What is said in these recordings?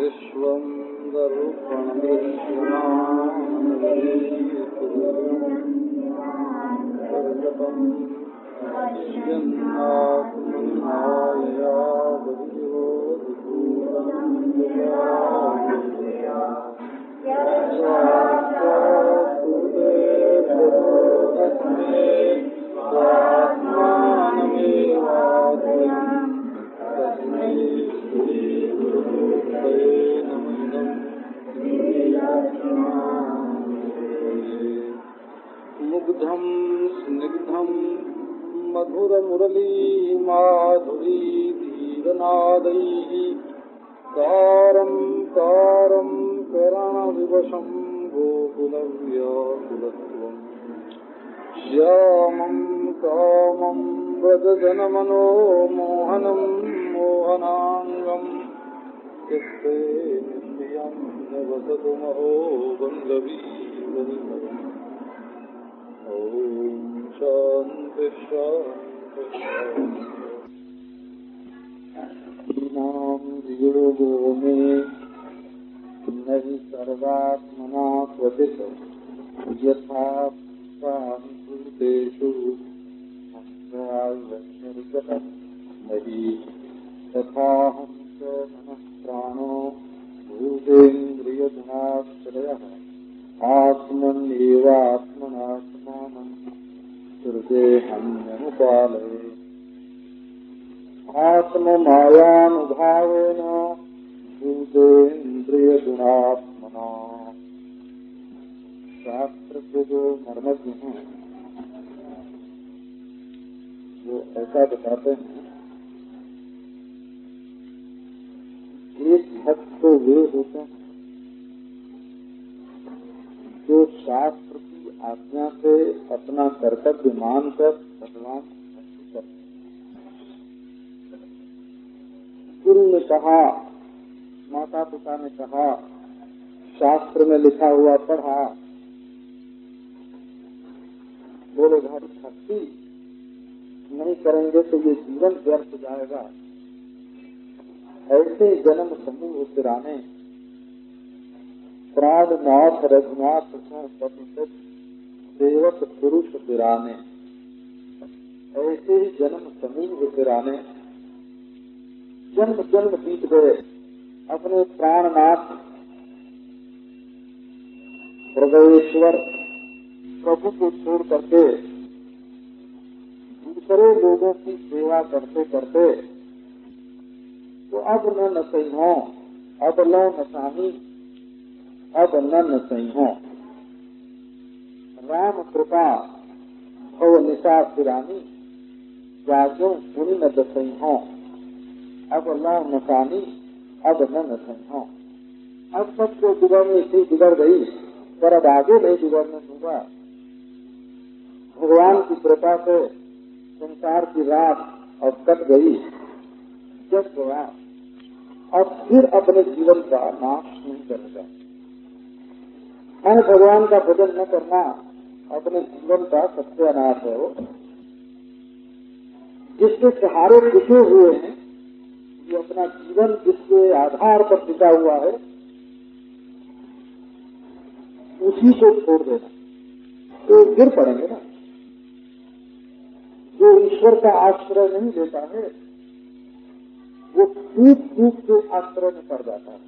विश्वं दर्पणमृगीषुनामगरीषुर्गतं मुग्धं स्निग्धं मधुरमुरली माधुरी धीरनादैः कारं कारं करणविवशं गोकुलव्याकुलत्वम् श्यामं कामं व्रजजनमनो मोहनं मोहनाङ्गं चित्ते नित्यं निवसतु महो वल्लवी वल्लभम्। ओम शांति शांति शांति। नाम योगो में नहीं सर्वात्मना क्वचित यथा भूतेषु नहीं तथा हम च मनः प्राणो भूतेन्द्रियगुणाश्रयः आत्मन्येवात्मनात्मानं हृदेऽहन्यनुपालये आत्ममायानुभावेन भूतेन्द्रियगुणात्मना। शास्त्र के जो मर्मज्ञ हैं वो ऐसा बताते हैं, एक भक्त तो वे होते हैं जो शास्त्र की आज्ञा से अपना कर्तव्य मानकर भगवान भक्ति करते हैं। गुरु ने कहा, माता पिता ने कहा, शास्त्र में लिखा हुआ पढ़ा, बोले भाई भक्ति नहीं करेंगे तो ये जीवन व्यर्थ जाएगा। ऐसे जन्म समूह सिराने प्राणनाथ रघुनाथ सेवक पुरुष सिराने, ऐसे ही जन्म समूह सिराने जन्म जन्म बीत गए। अपने प्राणनाथ हृदयेश्वर प्रभु को छोड़ करके दूसरे लोगों की सेवा करते करते तो अब न सही हो, अब लो न साही, अब न सही हो। राम कृपा भव निशा सिरानी, जागो पुनि न दसई हो, अब लो न सानी, अब न सही हो। अब सबको बिगड़नी थी बिगड़ गई, पर अब आगे नहीं बिगड़ने दूंगा। भगवान की कृपा से संसार की रात अब कट गई, जग गया, अब फिर अपने जीवन का नाश नहीं करेगा। भगवान का भजन न करना अपने जीवन का सत्यानाश है। जिसके सहारे टिके हुए हैं, ये अपना जीवन जिसके आधार पर टिका हुआ है, उसी को छोड़ देना तो गिर पड़ेंगे ना। जो ईश्वर का आश्रय नहीं लेता है वो टूट टूट के आश्रय में पड़ जाता है।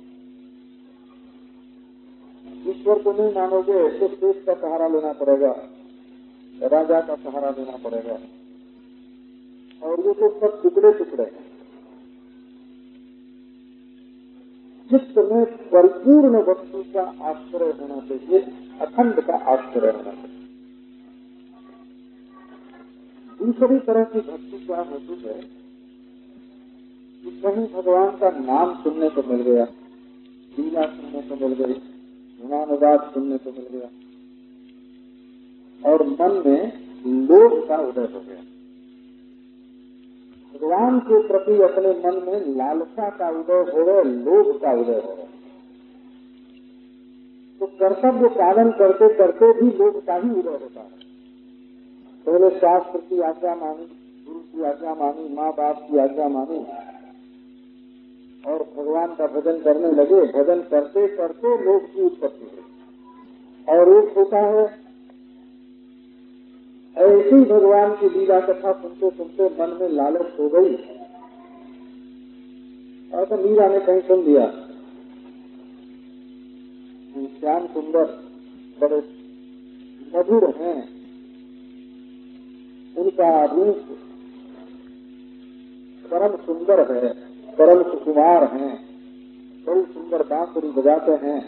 ईश्वर को नहीं मानोगे तो देश का सहारा लेना पड़ेगा, राजा का सहारा लेना पड़ेगा, और ये तो सब टुकड़े टुकड़े हैं। चित्त में परिपूर्ण वस्तु का आश्रय होना चाहिए, अखंड का आश्रय होना चाहिए। दूसरी तरह की भक्ति क्या होती है कि कहीं भगवान का नाम सुनने को मिल गया, लीला सुनने को मिल गई, गुणानुवाद सुनने को मिल गया और मन में लोभ का उदय हो गया। भगवान के प्रति अपने मन में लालसा का उदय हो गया, लोभ का उदय हो गया। तो कर्तव्य पालन करते करते भी लोभ का ही उदय होता है। पहले शास्त्र की आज्ञा मानी, गुरु की आज्ञा मानी, माँ बाप की आज्ञा मानी, और भगवान का भजन करने लगे। भजन करते करते लोभ की उत्पत्ति हुई। और एक होता है ऐसी भगवान की लीला कथा सुनते सुनते मन में लालच हो गई। और तो मीरा ने कहीं सुन दिया, श्याम सुंदर बड़े मधुर हैं, उनका रूप परम सुंदर है, परम सुकुमार हैं, बड़ी सुंदर बांसुरी बजाते हैं,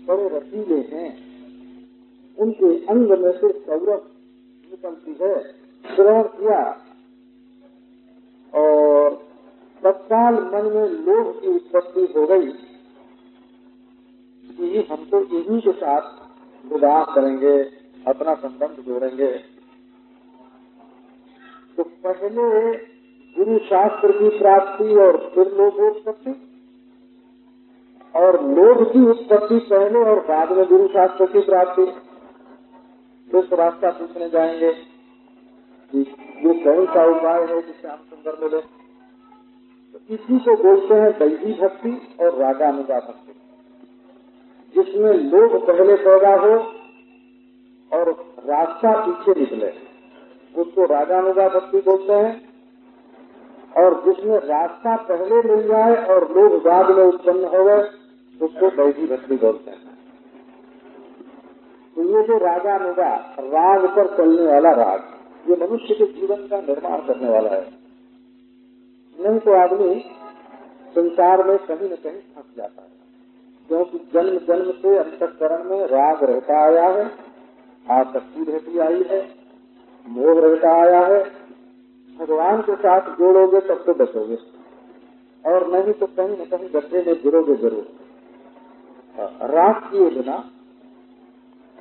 बड़े रसीले हैं, उनके अंग में से सौरभ निकलती है। श्रवण किया और तत्काल मन में लोभ की उत्पत्ति हो गई कि हम तो इन्हीं के साथ विवाह करेंगे, अपना संबंध जोड़ेंगे। तो पहले गुरु शास्त्र की प्राप्ति और फिर लोभोत्पत्ति, और लोभ की उत्पत्ति पहले और बाद में गुरु शास्त्र की प्राप्ति। तो रास्ता पूछने जाएंगे कि ये कौन सा उपाय है कि श्याम सुंदर मिले। तो इसी को बोलते हैं दैवी भक्ति और रागानुगा भक्ति, जिसमें लोभ पहले पैदा हो और रास्ता पीछे निकले, उसको रागानुगा भक्ति बोलते हैं। और जिसमें रास्ता पहले मिल जाए और लोभ बाद में उत्पन्न हो गए, उसको दैवी भक्ति बोलते हैं। तो ये जो रागानुगा, राग पर चलने वाला राग, ये मनुष्य के जीवन का निर्माण करने वाला है। नहीं तो आदमी संसार में कहीं न कहीं फंस जाता है, क्योंकि जन्म जन्म से अंतःकरण में राग रहता आया है, आसक्ति रहती आई है, मोह रहता आया है। भगवान के साथ जोड़ोगे तब तो बचोगे, और नहीं तो कहीं न कहीं गड्ढे में गिरोगे जरूर। राग किए बिना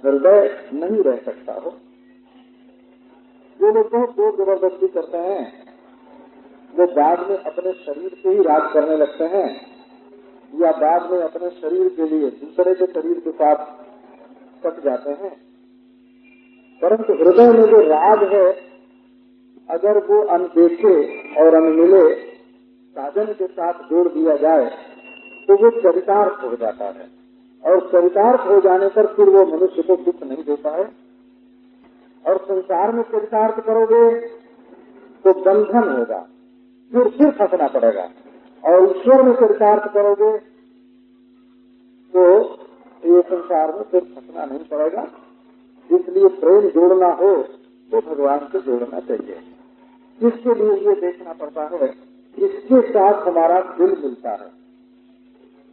हृदय नहीं रह सकता हो। जो लोग बहुत जोर जबरदस्ती करते हैं, वो बाद में अपने शरीर से ही राग करने लगते हैं, या बाद में अपने शरीर के लिए दूसरे के शरीर के साथ कट जाते हैं। परंतु हृदय में जो राग है, अगर वो अनदेखे और अनमिले साधन के साथ जोड़ दिया जाए तो वो चरितार्थ हो जाता है, और चरितार्थ हो जाने पर फिर वो मनुष्य को दुख नहीं देता है। और संसार में चरितार्थ करोगे तो बंधन होगा, फिर फंसना पड़ेगा। और ईश्वर में चरितार्थ करोगे तो ये संसार में फिर फंसना नहीं पड़ेगा। इसलिए प्रेम जोड़ना हो तो भगवान से जोड़ना चाहिए। इसके लिए ये देखना पड़ता है, इसके साथ हमारा दिल मिलता है।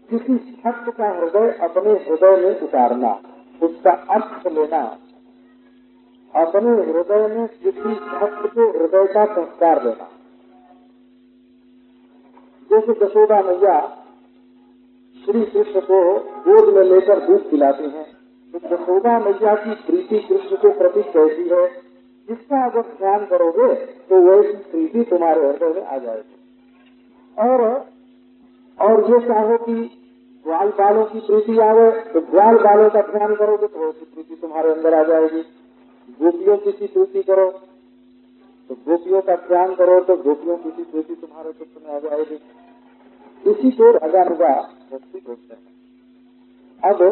किसी भक्त का हृदय अपने हृदय में उतारना, उसका अर्थ लेना, अपने हृदय में किसी भक्त के हृदय का संस्कार देना। जैसे यशोदा मैया श्री कृष्ण को गोद में लेकर दूध पिलाती हैं, तो यशोदा मैया की प्रीति कृष्ण के प्रति कैसी है, जिसका अगर ध्यान करोगे तो वैसी प्रीति तुम्हारे हृदय में आ जाएगी। और ये चाहो कि ग्वाल बालों की प्रीति आवे तो ग्वाल बालों का ध्यान करोगे तो वैसी प्रीति तुम्हारे अंदर आ जाएगी। गोपियों की प्रीति करो तो गोपियों का ध्यान करो तो गोपियों की प्रीति तुम्हारे चित्त में आ जाएगी। इसी को रागानुगा भक्ति बोलते हैं। अब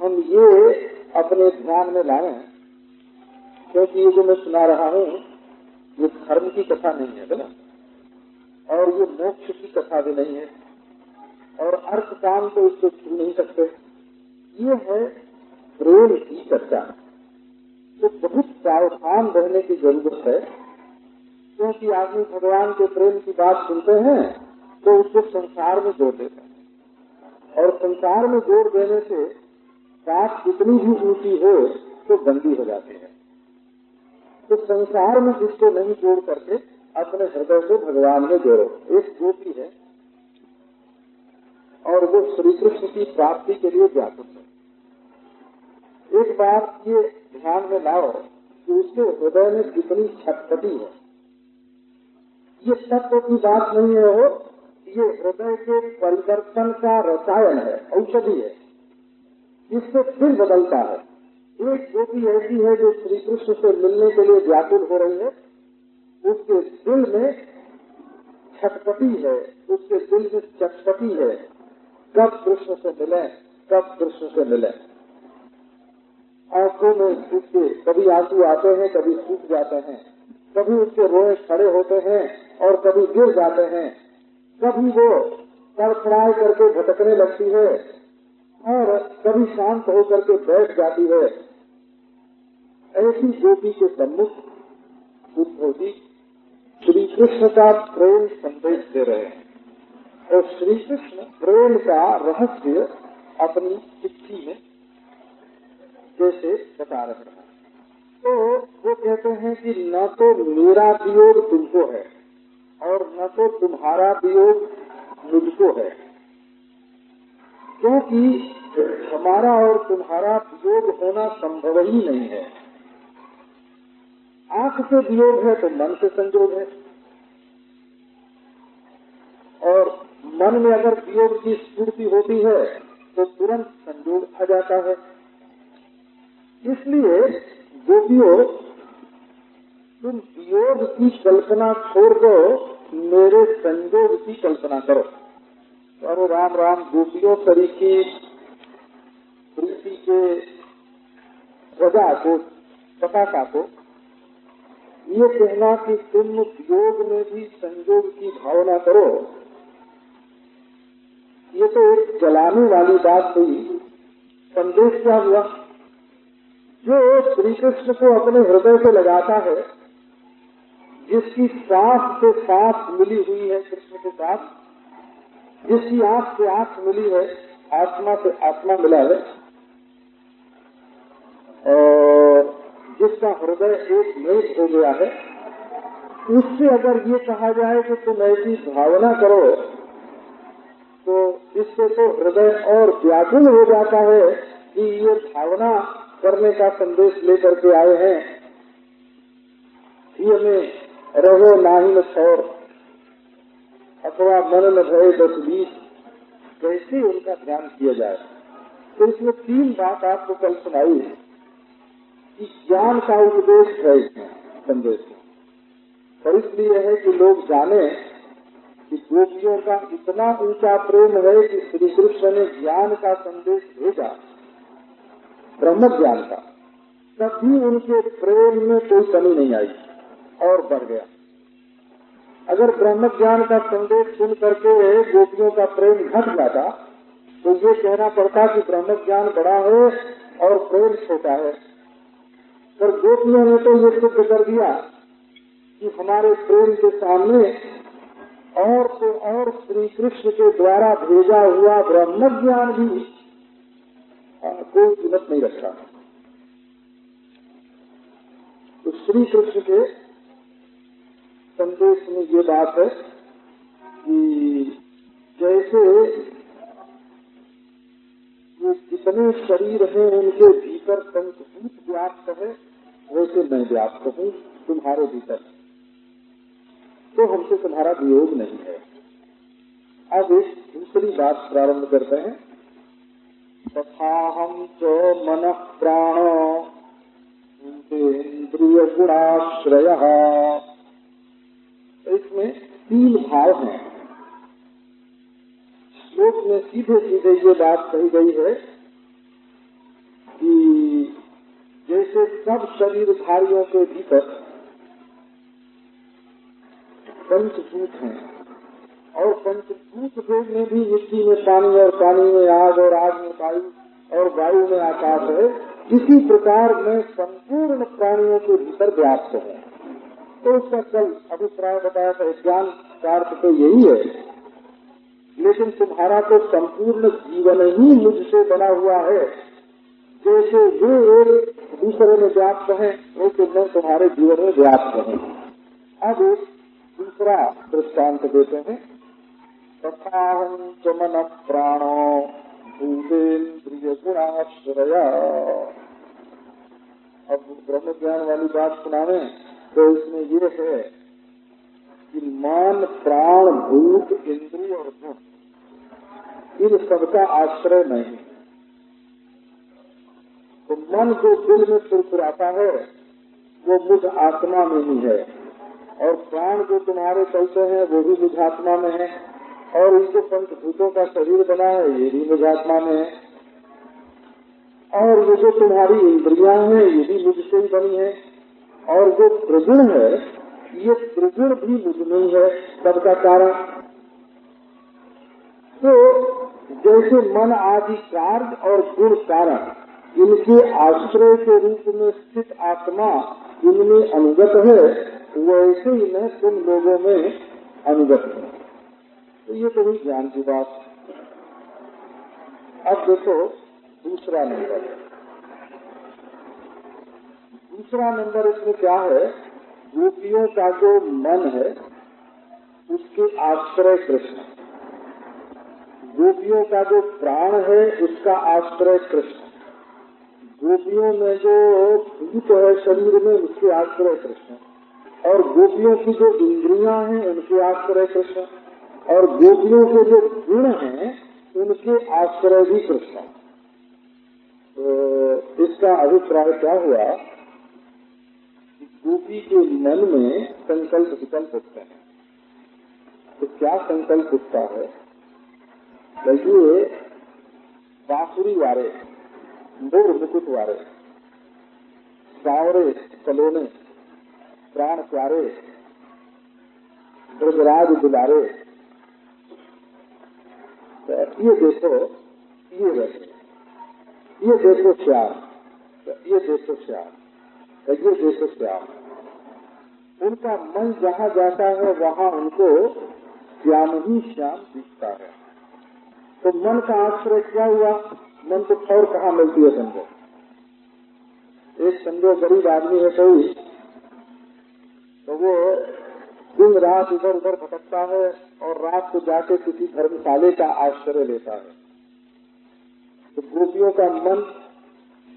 हम ये अपने ध्यान में लाएं, क्योंकि ये जो मैं सुना रहा हूँ ये धर्म की कथा नहीं है ना, और ये मोक्ष की कथा भी नहीं है, और अर्थ काम तो इसको छू नहीं सकते। ये है प्रेम की चर्चा। तो बहुत सावधान रहने की जरूरत है, क्योंकि आदमी भगवान के प्रेम की बात सुनते हैं तो उसको संसार में जोड़ देते हैं, और संसार में जोड़ देने से बात कितनी भी ऊंची हो तो गंदी हो जाती है। तो संसार में जिसको नहीं जोड़ करके अपने हृदय को भगवान में जोड़ो। एक गोपी है और वो श्री कृष्ण की प्राप्ति के लिए व्याकुल है। एक बात ये ध्यान में लाओ कि उसके हृदय में कितनी छटपटी है। ये तत्व की बात नहीं है, हो ये हृदय के परिवर्तन का रसायन है, औषधि है, इससे दिल बदलता है। एक गोपी ऐसी है जो श्री कृष्ण से मिलने के लिए व्याकुल हो रही है, उसके दिल में छटपटी है, उसके दिल में चटपटी है, कब कृष्ण से मिले, कब कृष्ण से मिले। आंखों में उसके कभी आंसू आते हैं, कभी सूख जाते हैं, कभी उसके रोए खड़े होते हैं और कभी गिर जाते हैं, कभी वो तड़फड़ाए करके भटकने लगती है और कभी शांत होकर के बैठ जाती है। ऐसी गोपी के सम्मुख उद्धव जी श्री कृष्ण का प्रेम संदेश दे रहे हैं और श्री कृष्ण प्रेम का रहस्य अपनी चिट्ठी में जैसे बता रहे हैं। तो वो कहते हैं कि न तो मेरा वियोग तुमको है और न तो तुम्हारा वियोग मुझको है, क्योंकि हमारा और तुम्हारा वियोग होना संभव ही नहीं है। आंख से वियोग है तो मन से संयोग है, और मन में अगर वियोग की स्फूर्ति होती है तो तुरंत संयोग आ जाता है। इसलिए गोपियों, तुम वियोग की कल्पना छोड़ दो, मेरे संयोग की कल्पना करो। अरे राम राम, गोपियों तरीकी प्रीति के वजह को, पताका को ये कहना कि तुम वियोग में भी संयोग की भावना करो, ये तो एक जलाने वाली बात हुई। संदेश क्या हुआ? जो श्री कृष्ण को अपने हृदय से लगाता है, जिसकी सांस से सांस मिली हुई है कृष्ण के साथ, जिसकी आंख से आंख मिली है, आत्मा से आत्मा मिला है, और जिसका हृदय एक मेघ हो गया है, उससे अगर ये कहा जाए कि तुम ऐसी भावना करो, तो इससे तो हृदय और व्याकुल हो जाता है कि ये भावना करने का संदेश लेकर के आए हैं। ये में रहो नाही न छोड़, अथवा मन न भय 10-20, कैसे उनका ध्यान किया जाए। तो इसमें 3 बात आपको कल सुनाई कि ज्ञान का उपदेश है इसमें संदेश, और इसलिए है कि लोग जाने कि गोपियों का इतना ऊंचा प्रेम है कि श्री कृष्ण ने ज्ञान का संदेश भेजा, ब्रह्म ज्ञान का, तब भी उनके प्रेम में कोई कमी नहीं आई और बढ़ गया। अगर ब्रह्म ज्ञान का संदेश सुन करके गोपियों का प्रेम घट जाता तो ये कहना पड़ता कि ब्रह्म ज्ञान बड़ा है और प्रेम छोटा है। पर गोपियों ने तो ये सिद्ध कर दिया कि हमारे प्रेम के सामने और तो और श्री कृष्ण के द्वारा भेजा हुआ ब्रह्म ज्ञान भी कोई कीमत नहीं रखता। तो श्री कृष्ण के संदेश में ये बात है कि जैसे ये जितने शरीर हैं उनके भीतर पंचभूत व्याप्त है, वैसे मैं व्याप्त हूँ तुम्हारे भीतर, तो हमसे तुम्हारा वियोग नहीं है। अब एक दूसरी बात प्रारंभ करते हैं। तथाहं च मनः प्राणो इंद्रिय गुणाश्रयः। इसमें 3 भाव हैं। श्लोक में सीधे सीधे ये बात कही गई है कि जैसे सब शरीरधारियों के भीतर पंचभूत हैं, और पंचभूत में भी मिट्टी में पानी और पानी में आग और आग में वायु और वायु में आकाश है, इसी प्रकार में संपूर्ण प्राणियों के भीतर व्याप्त है। तो उसका कल अभिप्राय बताया था, ज्ञान का अर्थ तो यही है, लेकिन तुम्हारा तो संपूर्ण जीवन ही मुझसे बना हुआ है। जैसे ये एक दूसरे में व्याप्त है, वैसे मैं तुम्हारे जीवन में व्याप्त हूँ। अब एक दूसरा दृष्टांत देते हैं। तथाहं च मनः प्राणो भूतेन्द्रिय गुणाश्रया। अब ब्रह्म ज्ञान वाली बात सुनाने तो इसमें ये है कि मन, प्राण, भूत, इंद्रिय और गुण, इन सबका आश्रय नहीं। तो मन जो दिल में फुरफुराता है वो मुझ आत्मा में ही है, और प्राण जो तुम्हारे चलते हैं वो भी मुझात्मा में है, और इनको पंचभूतों का शरीर बना है ये भी मुझात्मा में है, और ये जो तुम्हारी इंद्रियां हैं ये भी मुझसे ही बनी है, और जो त्रिगुण है ये त्रिगुण भी मुझ में ही है, सबका कारण। तो जैसे मन आदि कार्य और गुण कारण इनके आश्रय के रूप में स्थित आत्मा इनमें अनुगत है, वैसे ही मैं तुम लोगों में अनुगत हूँ। तो ये तो हुई ज्ञान की बात। अब देखो दूसरा नंबर इसमें क्या है, गोपियों का जो मन है उसके आश्रय कृष्ण, गोपियों का जो प्राण है उसका आश्रय कृष्ण, गोपियों में जो भूत है शरीर में उसके आश्रय कृष्ण, और गोपियों की जो इंद्रियां हैं उनके आश्रय कृष्ण, और गोपियों के जो गुण हैं उनके आश्रय भी कृष्ण। तो इसका अभिप्राय क्या हुआ, गोपी के मन में संकल्प विकल्प उठते हैं। तो क्या संकल्प उठता है, देखिए बांसुरी वारे, मोर मुकुट वारे, सावरे सलोने, प्राण प्यारे, ब्रजराज दुलारे, ये देखो ये रहे, ये देखो श्याम, ये देखो श्याम, ये देखो श्याम। उनका मन जहाँ जाता है वहाँ उनको श्याम ही श्याम दिखता है। तो मन का आश्रय क्या हुआ, मन तो और कहाँ मिलती है समझो। एक समझो गरीब आदमी है कोई, तो वो दिन रात इधर उधर भटकता है और रात को जाके किसी धर्मशाले का आश्रय लेता है। तो गोपियों का मन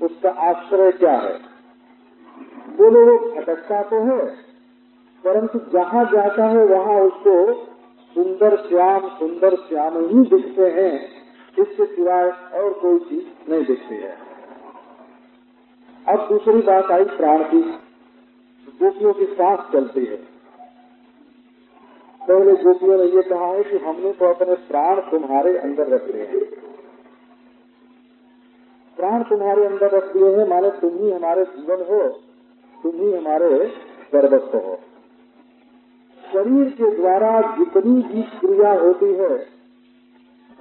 उसका आश्रय क्या है, बोले वो भटकता तो है परंतु जहाँ जाता है वहाँ उसको सुंदर श्याम ही दिखते हैं, इसके सिवाय और कोई चीज नहीं दिखती है। अब दूसरी बात आई प्राण की, गोपियों की सांस चलती है। पहले गोपियों ने ये कहा है कि हमने तो अपने प्राण तुम्हारे अंदर रख लिए हैं, प्राण तुम्हारे अंदर रख दिए हैं, माने तुम ही हमारे जीवन हो, तुम ही हमारे सर्वस्व हो। शरीर के द्वारा जितनी भी क्रिया होती है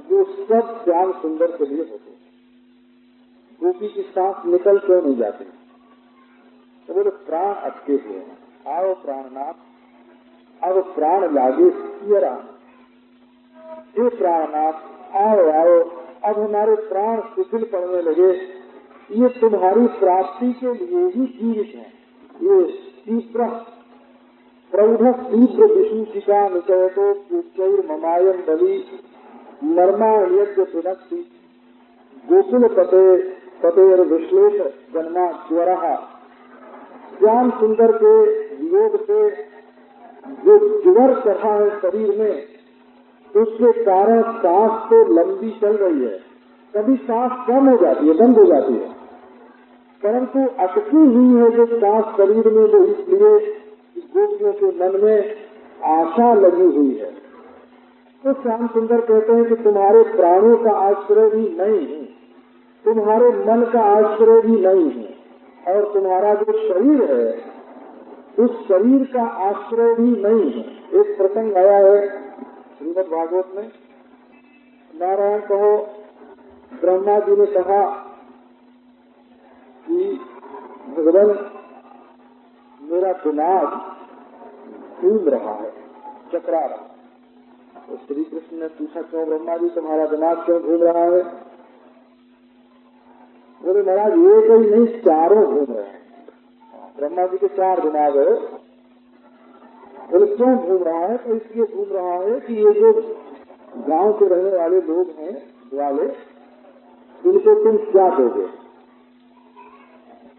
वो सब श्याम सुंदर के लिए होती है। गोपी की सांस निकल क्यों नहीं जाती, तो बोले प्राण अटके हुए हैं, आओ प्राणनाथ, अब प्राण लागे सियरा, हे प्राणनाथ आओ आओ, अब हमारे प्राण शिथिल पड़ने लगे, ये तुम्हारी प्राप्ति के लिए ही जीवित है। ये तीव्र प्रौढ़ तीव्र विशूषिका निचयतो पुष्चैर ममायम बलि नर्मा यज्ञ पुनक्ति गोकुल पतेर विश्लेष जन्मा ज्वरहा। श्याम सुंदर के वियोग से जो ज्वर चढ़ा है शरीर में, उसके कारण सांस तो लंबी चल रही है, कभी सांस कम हो जाती है, बंद हो जाती है, परंतु अटकी हुई है जो सांस शरीर में, वो इसलिए गोपियों के मन में आशा लगी हुई है। तो श्याम सुंदर कहते हैं कि तुम्हारे प्राणों का आश्रय भी नहीं है, तुम्हारे मन का आश्रय भी नहीं है, और तुम्हारा जो शरीर है उस शरीर का आश्रय भी नहीं है। एक प्रसंग आया है श्रीमद् भागवत में, नारायण कहो ब्रह्मा जी ने कहा कि भगवान मेरा दिमाग घूम रहा है, चकरा रहा है। तो श्री कृष्ण ने पूछा क्यों ब्रह्मा जी तुम्हारा दिमाग क्यों घूम रहा है, बोले महाराज एक ही नहीं चारों घूम रहे हैं, ब्रह्मा जी के 4 दिमाग है। बोले क्यों घूम रहा है, तो इसलिए घूम रहा है कि ये जो गांव के रहने वाले लोग हैं वाले, इनको तुम क्या दोगे।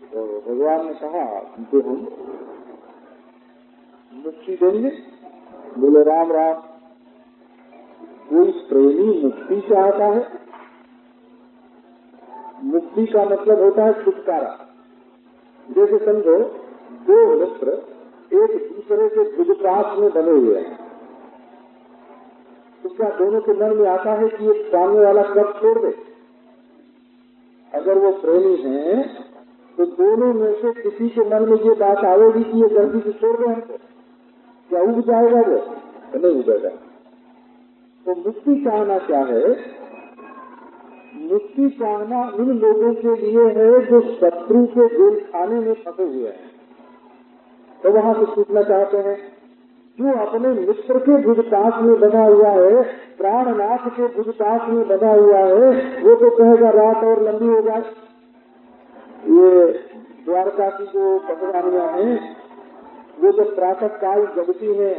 तो भगवान ने कहा कि हम मुक्ति देंगे। बोले राम राम, कोई प्रेमी मुक्ति चाहता है, मुक्ति का मतलब होता है छुटकारा। जैसे समझो 2 मित्र एक दूसरे के भुजपास में बने हुए हैं। तो क्या दोनों के मन में आता है कि ये सामने वाला कब छोड़ दे? अगर वो प्रेमी हैं तो दोनों में से किसी के मन में ये बात आएगी कि ये जल्दी से छोड़ दे हमको, क्या उग जाएगा वो? तो नहीं उगेगा। तो मुक्ति चाहना क्या है? मुक्ति चाहना उन लोगों के लिए है जो शत्रु के जेल खाने में फंसे हुए हैं, तो वहां से छूटना चाहते हैं। जो अपने मित्र के भुजपास में बना हुआ है, प्राणनाथ के भुजपास में बना हुआ है, वो तो कहेगा रात और लंबी हो जाए। ये द्वारका की जो पटरानियां हैं, वो जब प्रातः काल जगती है,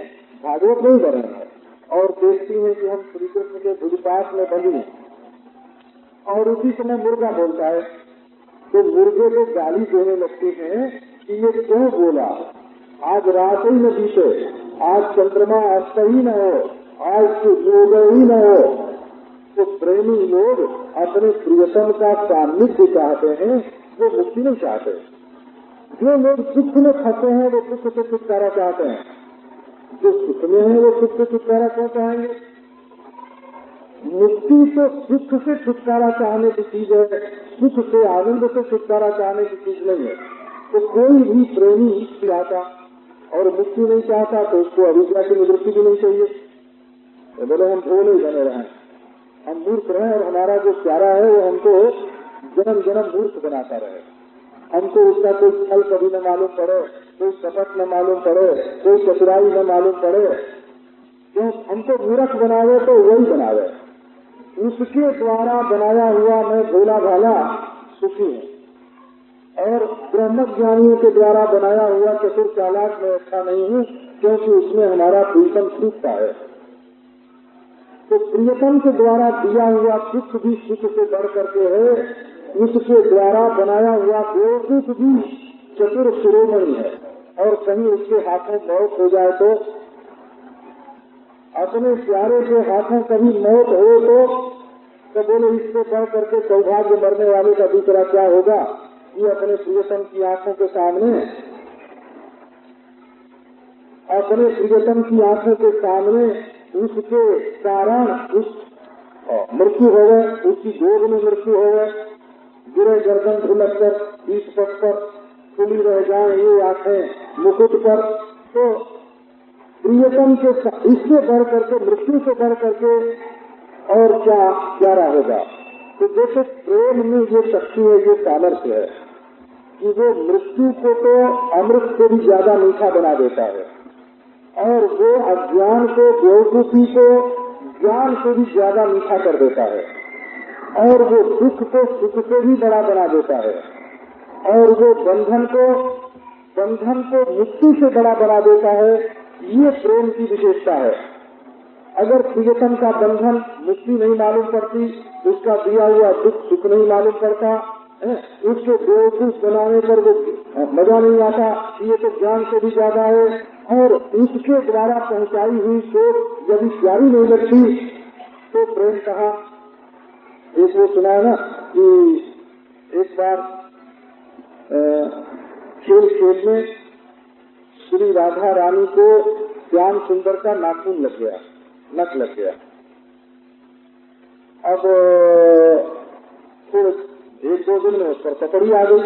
भागवत नहीं कर रहे हैं और देखती है कि हम श्री कृष्ण के भुजपास में बनी, और उसी समय मुर्गा बोलता है, तो मुर्गे को गाली देने लगती है कि ये क्यों बोला, आज रात ही न बीते, आज चंद्रमा अस्त ही न हो, आज सूर्योदय ही न हो। तो प्रेमी लोग अपने प्रियतम का सान्निध्य चाहते हैं, वो मुक्ति नहीं चाहते। जो लोग सुख में फंसे हैं वो सुख से छुटकारा चाहते हैं, जो सुख में है वो सुख से छुटकारा क्यों चाहेंगे? मुक्ति तो सुख से छुटकारा चाहने की चीज है, सुख से आनंद से छुटकारा चाहने की चीज नहीं है। तो कोई भी प्रेमी चाहता और मुक्ति नहीं चाहता तो उसको अविद्या की निवृत्ति भी नहीं चाहिए। तो बोले हम भोले बने रहे, हम मूर्ख रहे और हमारा जो प्यारा है वो हमको जन्म जन्म मूर्ख बनाता रहे, हमको उसका कोई फल कभी न मालूम पड़े, कोई कपट न मालूम पड़े, कोई चतुराई न मालूम पड़े। क्यों हमको मूर्ख बनावे तो वही बनावे, उसके द्वारा बनाया हुआ मैं भोला भाला सुखी हूँ, और ब्रह्मज्ञानियों के द्वारा बनाया हुआ चतुर चालाक में अच्छा नहीं हूँ, क्योंकि उसमें हमारा प्रीतम सुखता है। तो प्रियतम के द्वारा दिया हुआ सुख भी सुख से बढ़ करके है, उसके द्वारा बनाया हुआ बेवकूफ भी चतुर शिरोमणि है। और कहीं उसके हाथों मौत हो जाए तो, अपने प्यारे के हाथों कभी मौत हो तो बोले इससे बढ़ करके सौभाग्य मरने वाले का दूसरा क्या होगा? ये अपने प्रियतम की आंखों के सामने, अपने प्रियतम की आंखों के सामने उसके कारण उस मृत्यु हो गए, उसकी गोद में मृत्यु हो गए, गिरे गर्दन झुलक कर बीच पट पर खुली रह जाए ये आंखें मुकुट पर। तो प्रियतम के इससे बढ़ करके, मृत्यु से बढ़ करके और क्या प्यारा होगा? तो देखो प्रेम में ये शक्ति है, ये सामर्थ्य है कि वो मृत्यु को तो अमृत से भी ज्यादा मीठा बना देता है, और वो अज्ञान को, बेवकूफी को ज्ञान से भी ज्यादा मीठा कर देता है, और वो दुख को सुख से भी बड़ा बना देता है, और वो बंधन को मुक्ति से बड़ा बना देता है। ये प्रेम की विशेषता है। अगर प्रियतम का बंधन मुक्ति नहीं मालूम पड़ती, उसका दिया हुआ दुख सुख नहीं मालूम पड़ता, उसके बेवकूफ बनाने पर वो मजा नहीं आता, ये तो ज्ञान से भी ज्यादा है, और उसके द्वारा पहुंचाई हुई सोच यदि प्यारी नहीं लगती तो प्रेम कहा। एक वो सुना है ना कि एक बार खेल में श्री राधा रानी को श्याम सुंदर का नाखून लग गया, नक लग गया। अब थोड़े एक दो दिन में उस पर पकड़ी आ गई।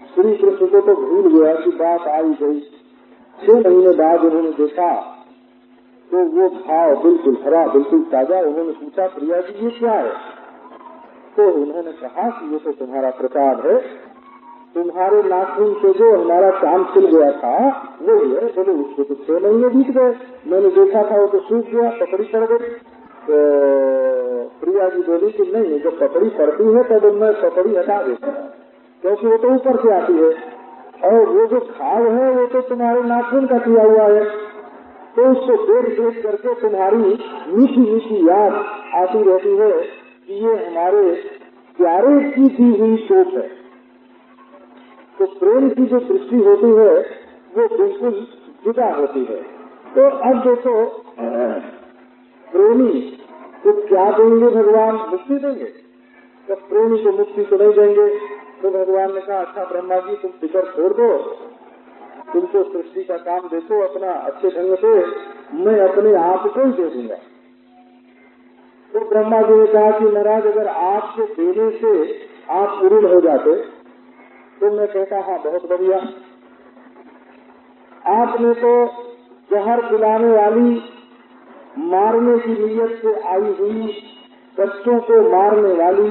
श्री कृष्ण को तो भूल गया कि बात आई गई। 6 महीने बाद उन्होंने देखा तो वो भाव बिल्कुल हरा, बिल्कुल ताजा। उन्होंने पूछा प्रिया जी ये क्या है? तो उन्होंने कहा कि ये तो तुम्हारा प्रसाद है, तुम्हारे नाखून से जो हमारा काम खिल गया था वो है। बोले उसको तो 6 महीने बीत गए, मैंने देखा था वो तो सूख गया, पकड़ी पड़ गई। तो प्रिया जी बोली कि नहीं, जब पकड़ी पड़ती है तब मैं पकड़ी हटा देती हूँ, क्योंकि वो तो ऊपर से आती है, और वो जो घाव है वो तो तुम्हारे नाखून का किया हुआ है। तो उसको देख देख करके तुम्हारी मीठी मीठी याद आती रहती है कि ये हमारे प्यारे की दी हुई सोच है। तो प्रेम की जो दृष्टि होती है वो बिल्कुल जुदा होती है। तो अब देखो प्रेमी तो क्या देंगे भगवान? मुक्ति देंगे। तो प्रेमी को मुक्ति तो नहीं देंगे। तो भगवान ने कहा अच्छा ब्रह्मा जी तुम फिक्र छोड़ दो, तुमको सृष्टि का काम देखो अपना अच्छे ढंग से, मैं अपने आप को ही दे दूंगा। तो ब्रह्मा जी ने कहा कि महाराज अगर आपके देने से आप पूर्ण हो जाते तो मैं कहता हाँ बहुत बढ़िया। आपने तो जहर पिलाने वाली, मारने की नीयत से आई हुई, बच्चों को मारने वाली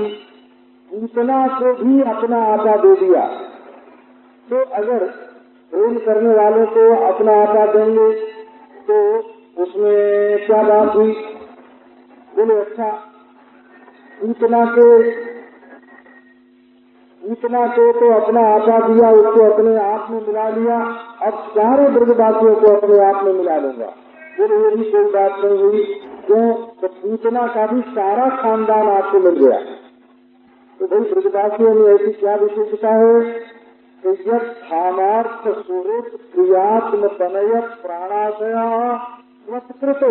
पूतना को भी अपना आपा दे दिया। तो अगर प्रेम करने वालों को अपना आपा देंगे तो उसमें क्या बात हुई? बोले अच्छा, पूतना को तो अपना आपा दिया, उसको अपने आप में मिला लिया, अब सारे ब्रजवासियों को अपने आप में मिला लूंगा। बोले ये भी कोई बात नहीं हुई। क्यों? तो पूतना का भी सारा खानदान आपको मिल गया। तो भाई ब्रजवासियों में ऐसी क्या विशेषता है कि जब सामार्थ सुहृत क्रियात्म तनयत प्राणाशया स्वत्कृत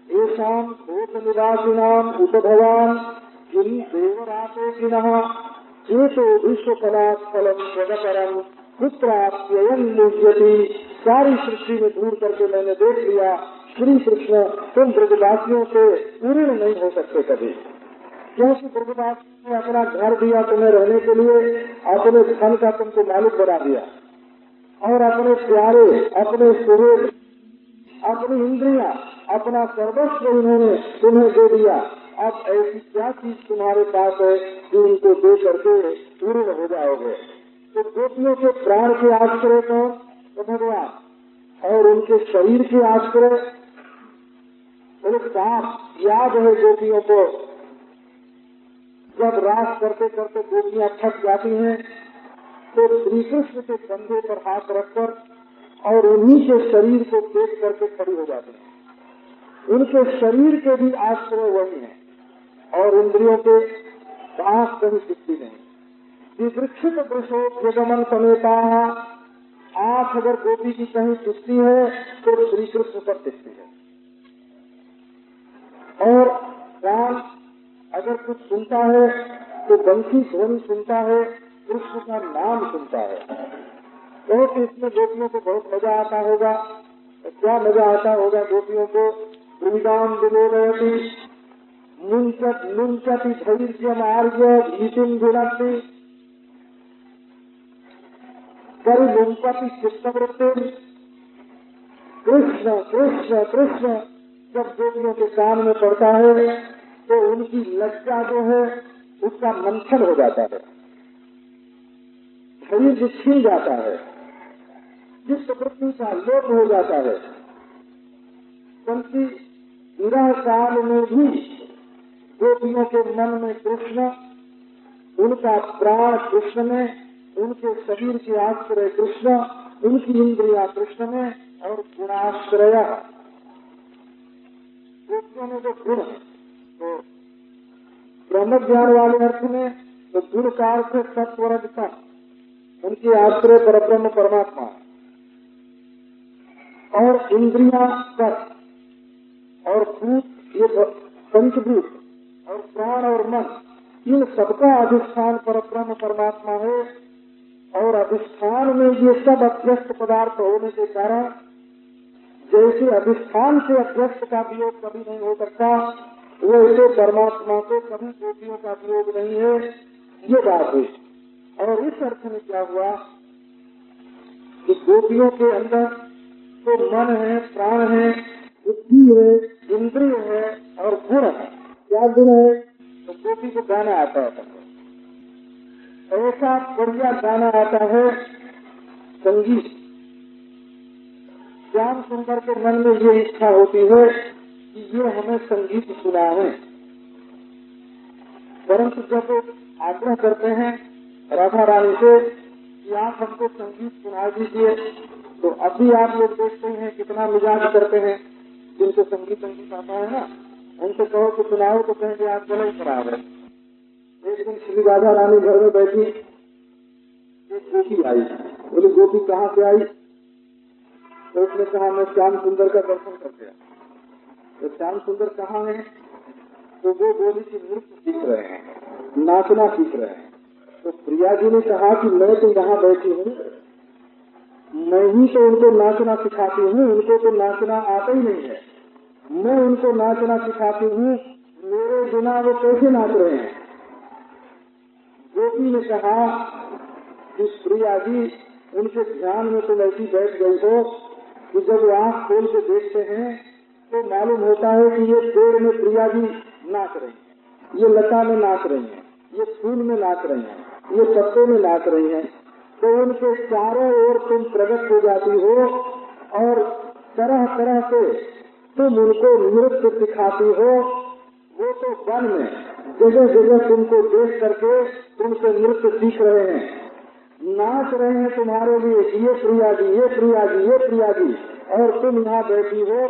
येषाम् भूत निवासिनाम् उत भवान् किं देवरातेकिनः चेतो विश्वफलात्फलम् स्वगतरम् पुत्राप्ययम् मुह्यति। सारी सृष्टि में दूर करके मैंने देख लिया, श्री कृष्ण तुम ब्रजवासियों से पूर्ण नहीं हो सकते कभी। क्योंकि ब्रजवासियों ने अपना घर दिया तुम्हें रहने के लिए, अपने धन का तुमको मालिक बना दिया, और अपने प्यारे, अपने सुहृद, अपनी इंद्रियां, अपना सर्वस्व उन्होंने तुम्हें दे दिया। अब ऐसी क्या चीज तुम्हारे पास है कि उनको दे करके पूर्ण हो जाओगे? तो गोपियों के प्राण के आश्रय तो भगवान, और उनके शरीर के आश्रय बोले साफ याद है गोपियों को, जब रास करते करते गोपियां थक जाती हैं तो श्री कृष्ण के कंधे पर हाथ रखकर और उन्हीं के शरीर को देख करके खड़ी हो जाती हैं। उनके शरीर के भी आश्रय वही हैं और इंद्रियों के पास कभी दिखती नहीं। विवृक्षित वृषोद्यगमन समेता, आंख अगर गोपी की कहीं दिखती है तो श्री कृष्ण पर दिखती है, और कान अगर कुछ सुनता है तो बंसी ध्वनि सुनता है, कृष्ण का नाम सुनता है। बहुत इसमें गोपियों को बहुत मजा आता होगा। तो क्या मजा आता होगा गोपियों को? वृंदावन विनोदयति मुंचति धैर्यमार्य भीतिं विनक्ति परिलुम्पति चित्तवृत्ति। कृष्ण कृष्ण कृष्ण जब गोपियों के कान में पड़ता है तो उनकी लज्जा जो है उसका मंथन हो जाता है, धैर्य छीन जाता है, चित्तवृत्ति का लोप हो जाता है। बल्कि विरह काल में भी गोपियों के मन में कृष्ण, उनका प्राण कृष्ण में, उनके शरीर के आश्रय कृष्ण, उनकी इंद्रिया कृष्ण में, और गुणाश्रय गोपियों में जो गुण, तो ब्रह्म ज्ञान वाले अर्थ में तो गुण का अर्थ सत्वरजता, उनके आश्रय परब्रह्म परमात्मा, और इंद्रिया कर और भूत, ये पंचभूत, और प्राण और मन, इन सबका अधिष्ठान परब्रह्म परमात्मा है। और अधिष्ठान में ये सब अभ्यस्त पदार्थ होने के कारण जैसे अधिष्ठान से अभ्यस्त का वियोग कभी नहीं हो सकता, वैसे परमात्मा को कभी गोपियों का वियोग नहीं है। ये बात हुई। और इस अर्थ में क्या हुआ कि गोपियों के अंदर तो मन है, प्राण है, बुद्धि है, इंद्रिय है और गुण है। क्या गुण है? तो गोपी को गाना आता है, ऐसा बढ़िया गाना आता है संगीत। श्याम सुंदर के मन में ये इच्छा होती है कि ये हमें संगीत सुनाए, परंतु जब आग्रह करते हैं राधा रानी से कि आप हमको संगीत सुना दीजिए, तो अभी आप लोग देखते हैं कितना मिजाज करते हैं। जिनको संगीत आता है ना, उनसे कहो कि सुनाओ तो कहेंगे आप गला ही खराब है। एक दिन श्री राधा रानी घर में बैठी, एक गोपी आई। बोली गोपी कहाँ से आई? तो उसने कहा मैं श्याम सुंदर का दर्शन करके आया। तो श्याम सुंदर कहाँ है? तो वो बोली कि नृत्य सीख रहे हैं, नाचना सीख रहे हैं। तो प्रिया जी ने कहा कि मैं तो यहाँ बैठी हूँ, मैं ही तो उनको नाचना सिखाती हूँ, उनको तो नाचना आता ही नहीं है। मैं उनको नाचना सिखाती हूँ, मेरे बिना वो कैसे नाच रहे हैं। गोपी ने कहा कि प्रिया जी, उनके ध्यान में तुम ऐसी बैठ गई हो कि जब आँख खोल के देखते हैं तो मालूम होता है कि ये पेड़ में प्रिया जी नाच रही हैं, ये लता में नाच रही हैं, ये फूल में नाच रही हैं, ये पत्तों में नाच रही हैं। तो उनके चारों ओर तुम प्रकट हो जाती हो और तरह तरह से तुम उनको नृत्य सिखाती हो। वो तो वन में जगह जगह तुमको देख करके तुमसे नृत्य सीख रहे हैं, नाच रहे हैं तुम्हारे लिए, ये प्रिया जी, ये प्रिया जी, ये प्रिया जी। और तुम यहाँ बैठी हो,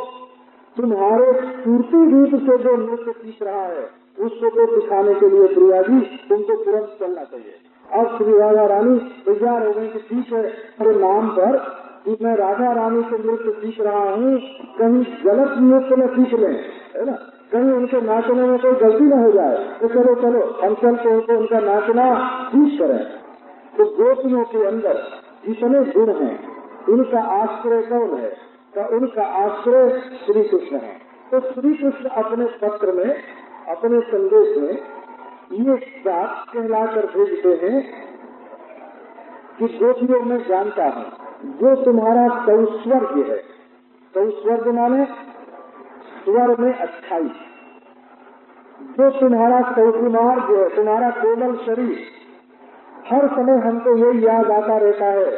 तुम्हारे कीर्ति रूप से जो नृत्य सीख रहा है उसको तो सिखाने के लिए प्रिया जी तुमको तुरंत चलना चाहिए। अब श्री राधा रानी तैयार हो गई कि ठीक है, मेरे नाम पर कि मैं राधा रानी से नृत्य सीख रहा हूँ, कहीं गलत नृत्य न सीख लें, है ना, कहीं उनके नाचने में कोई गलती न हो जाए। तो चलो चलो हम चल के उनको उनका नाचना सीख करें। तो गोपियों के अंदर जितने गुण हैं उनका आश्रय कौन है? तो उनका आश्रय श्री कृष्ण है। तो श्री कृष्ण अपने पत्र में, अपने संदेश में ये बात कहलाकर भेजते हैं कि गोपियों में जानता हूँ जो तुम्हारा सौस्वर्ग है, सौस्वर्ग माने स्वर में अच्छाई, जो तुम्हारा सौकुमार जो है, तुम्हारा कोमल शरीर, हर समय हमको यही याद आता रहता है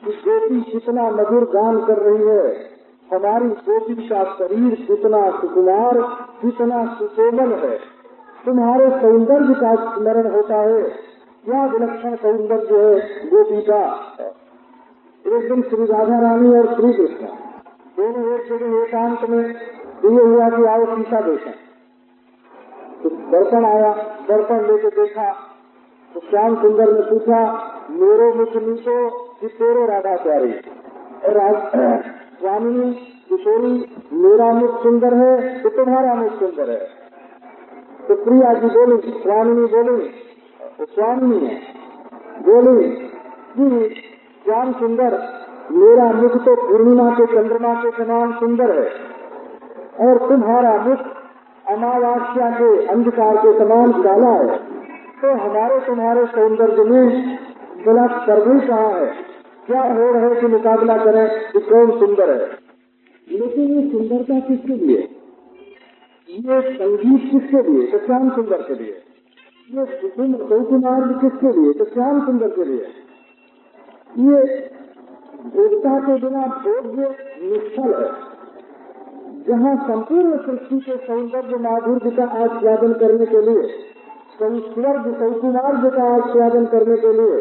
कि गोपी कितना मधुर गान कर रही है, हमारी गोपी का शरीर कितना सुकुमार, कितना सुकोमल है, तुम्हारे सौंदर्य का स्मरण होता है, क्या विलक्षण सौंदर्य है गोपी का। एक दिन श्री राधा रानी और श्री कृष्ण दोनों एक जगह एकांत में ये हुआ कि आओ सीता देखें। तो दर्पण आया, दर्पण लेके देखा तो श्याम सुंदर ने पूछा, मेरे मुख नीचो कि तेरे राधा प्यारी? और स्वामी किशोरी, मेरा मुख सुंदर है तो तुम्हारा मुख सुंदर है? तो प्रिया जी बोली, स्वामिनी बोली, स्वामी है बोली कि श्याम सुंदर, मेरा मुख तो पूर्णिमा के चंद्रमा के समान सुंदर है और तुम्हारा मुख अमावास्या के अंधकार के समान काला है। तो हमारे तुम्हारे सौंदर्य में बड़ा सर्वे कहाँ है? क्या हो रहे कि मुकाबला करें कि कौन सुंदर है? लेकिन ये सुंदरता किसके लिए? ये संगीत किसके लिए? तो श्याम सुंदर के लिए। ये सौकुमार किसके लिए? तो श्याम सुंदर के लिए। ये भोक्ता के बिना भोग्य निष्फल है। जहाँ संपूर्ण सृष्टि के सौंदर्य माधुर्य का आस्वादन करने के लिए, सौस्वर्ग सौकुमार का आस्वादन करने के लिए,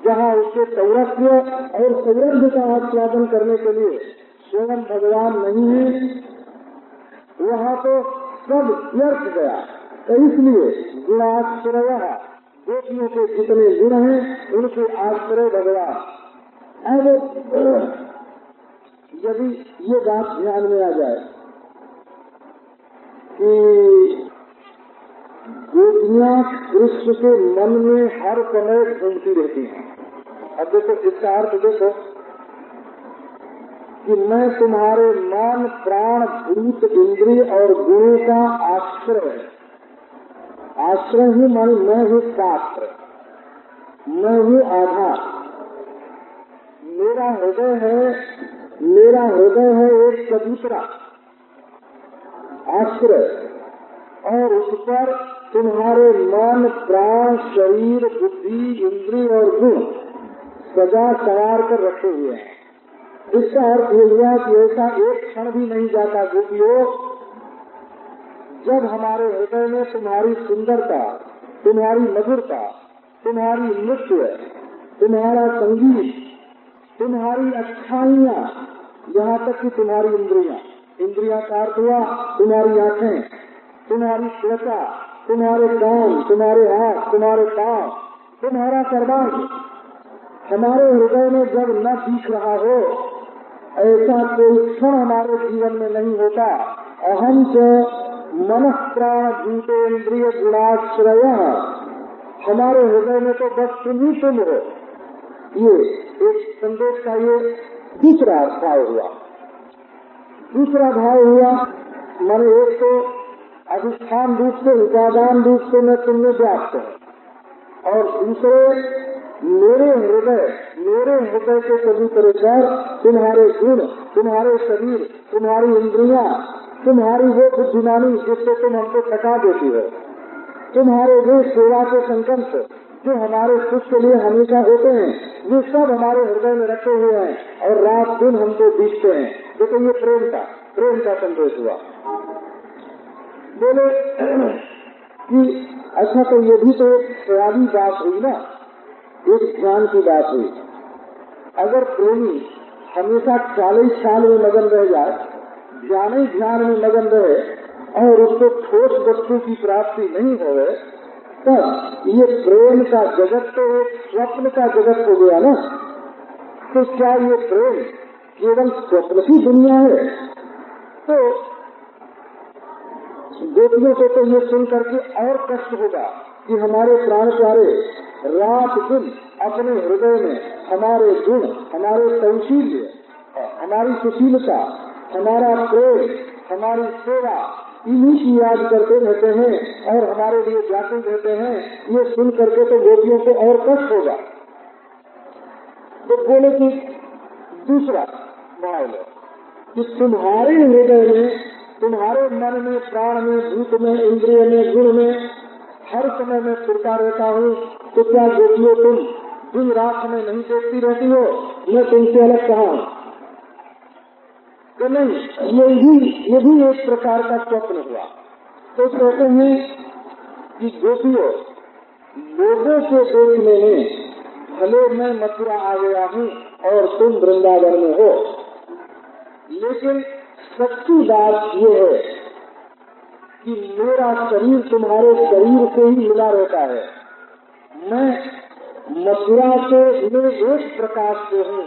जहाँ उसके सौरभ्य और सौरभ्य का आस्वादन करने के लिए स्वयं भगवान नहीं है, वहाँ तो सब व्यर्थ गया। तो इसलिए गुणाश्रय, गोपियों के जितने गुण हैं उनके आश्रय भगवान। अब यदि ये बात ध्यान में आ जाए कि गोपियाँ कृष्ण के मन में हर समय घूमती रहती हैं। अब देखो इसका अर्थ देखो कि मैं तुम्हारे मन प्राण भूत इंद्रिय और गुणों का आश्रय, आश्रय ही मन, मैं हूँ शास्त्र, मैं हूँ आधार। मेरा हृदय है एक चबूतरा आश्रय, और उस पर तुम्हारे मन प्राण शरीर बुद्धि इंद्रिय और गुण सजा सवार कर रखे हुए हैं। इसका अर्थ ये हुआ कि ऐसा एक क्षण भी नहीं जाता गोपियों जब हमारे हृदय में तुम्हारी सुंदरता, तुम्हारी मधुरता, तुम्हारी नृत्य, तुम्हारा संगीत, तुम्हारी अच्छाइयाँ, यहाँ तक कि तुम्हारी इंद्रियाँ का अर्थ हुआ तुम्हारी आँखें, तुम्हारी त्वचा, तुम्हारे कान, तुम्हारे हाथ, तुम्हारे पाँव, तुम्हारा सर्वांग हमारे हृदय में जब न दिख रहा हो, ऐसा कोई क्षण हमारे जीवन में नहीं होता। अहम च मन प्राण भूतेन्द्रिय गुणाश्रय, हमारे हृदय में तो बस तुम ही तुम हो। ये एक संदेश का ये दूसरा भाव हुआ। दूसरा भाव हुआ माने एक तो अधिष्ठान रूप से उपादान रूप से मैं तुमने व्याप्त है, और दूसरे मेरे हृदय के सभी परिसर, तुम्हारे गुण, तुम्हारे शरीर, तुम्हारी इंद्रियां, तुम्हारी वो बुद्धिमानी जिससे तुम हमको थका देती हो, तुम्हारे वे सेवा के संकल्प जो हमारे सुख के लिए हमेशा होते हैं, ये सब हमारे हृदय में रखे हुए हैं और रात दिन हमको दिखते हैं। देखो ये प्रेम का संदेश हुआ। बोले कि अच्छा तो ये भी तो एक ख्याली बात हुई ना, एक ध्यान की बात हुई। अगर प्रेमी हमेशा ख्याल में मगन रह जाए, ध्यान में मगन रहे और उसको ठोस वस्तु की प्राप्ति नहीं होवे, तब ये प्रेम का जगत तो एक स्वप्न का जगत हो गया ना। तो क्या ये प्रेम केवल स्वप्न की दुनिया है? तो गोपियों को तो ये सुन करके और कष्ट होगा कि हमारे प्राण प्यारे रात दिन अपने हृदय में हमारे गुण, हमारे सौशील्य, हमारी सुशीलता, हमारा प्रेम, हमारी सेवा, इन्हीं की याद करते रहते हैं और हमारे लिए व्याकुल रहते हैं। ये सुन करके तो गोपियों को और कष्ट होगा। तो बोले कि दूसरा भाव लो कि तुम्हारे हृदय में, तुम्हारे मन में, प्राण में, भूत में, इंद्रिय में, गुण में हर समय मैं फिरता रहता हूँ। तो क्या गोपियों तुम दिन रात में नहीं देखती रहती हो मैं तुमसे अलग कहाँ हूँ? तो नहीं, ये भी एक प्रकार का स्वप्न हुआ। तो कहते हैं कि गोपियों, लोगों के देखने में भले मैं मथुरा आ गया हूँ और तुम वृंदावन में हो, लेकिन सच्ची बात ये है कि मेरा शरीर तुम्हारे शरीर से ही मिला रहता है। मैं मथुरा से मैं एक प्रकाश से हूँ।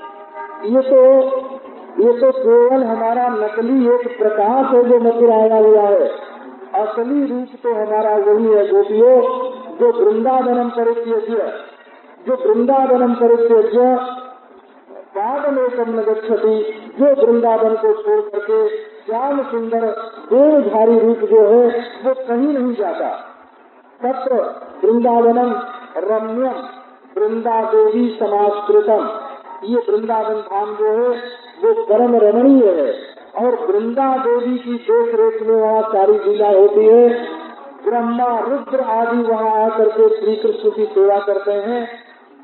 ये तो केवल हमारा नकली एक प्रकाश है जो मथुरा आया हुआ है। असली रूप तो हमारा वही है गोपियों, जो वृंदावनम परित्यज्य पादमेकम न गच्छति, जो वृंदावन को छोड़ करके श्याम सुंदर देवधारी रूप जो है वो कहीं नहीं जाता। तत्र वृंदावनम रम्यम वृंदा देवी समास्कृतम, ये वृंदावन धाम जो है वो परम रमणीय है और वृंदा देवी की देख रेख में वहाँ सारी लीला होती है। ब्रह्मा रुद्र आदि वहाँ आकर के श्री कृष्ण की सेवा करते हैं।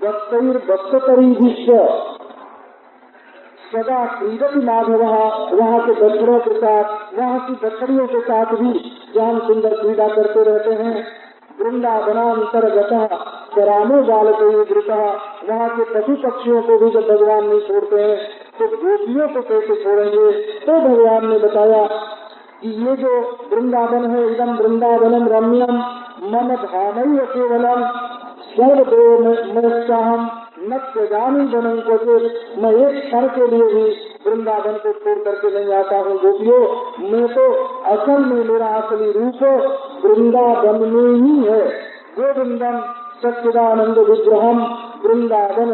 भक्तरी विश्व सदा क्रीडति माधव, वहाँ के दक्षिणों के साथ, वहाँ की दक्षिणियों के साथ भी श्याम सुंदर क्रीड़ा करते रहते हैं। वृंदावनांतर्गत चरानो बालक, वहाँ के पशु पक्षियों को भी जब भगवान नहीं छोड़ते हैं तो गोपियों को कैसे छोड़ेंगे? तो भगवान ने बताया कि ये जो वृंदावन है, इदम वृंदावनम रम्यम मम धामैव केवलम सर्वदेव न त्यजामि वनं क्वचित्, मैं एक क्षण के लिए भी वृंदावन को छोड़ करके नहीं आता हूँ गोपियों। मैं तो असल में मेरा असली रूप वृंदावन में ही है। गोविंदम सच्चिदानंद विग्रहम वृंदावन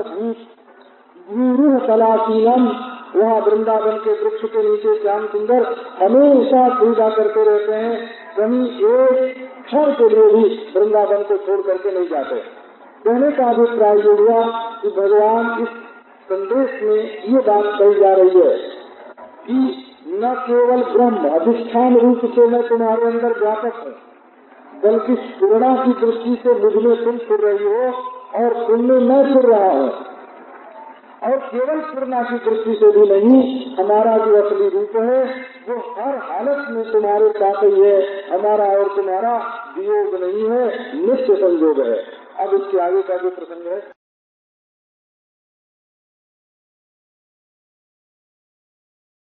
भूरुह कलाशीलम, वहाँ वृंदावन के वृक्ष के नीचे श्याम सुंदर हमेशा पूजा करते रहते हैं, कहीं एक क्षण के लिए भी वृंदावन को छोड़ करके नहीं जाते। कहने का अभिप्राय ये हुआ कि भगवान इस संदेश में ये बात कही जा रही है कि न केवल ब्रह्म अधिष्ठान रूप से मैं तुम्हारे अंदर व्यापक हूँ, बल्कि स्फुरणा की दृष्टि से मुझमें तुम फिर रही हो और तुमने मैं फिर रहा हूँ। और केवल स्फुरणा की दृष्टि से भी नहीं, हमारा जो असली रूप है वो हर हालत में तुम्हारे साथ ही है। हमारा और तुम्हारा वियोग नहीं है, नित्य संयोग है। अब इसके आगे का जो प्रसंग है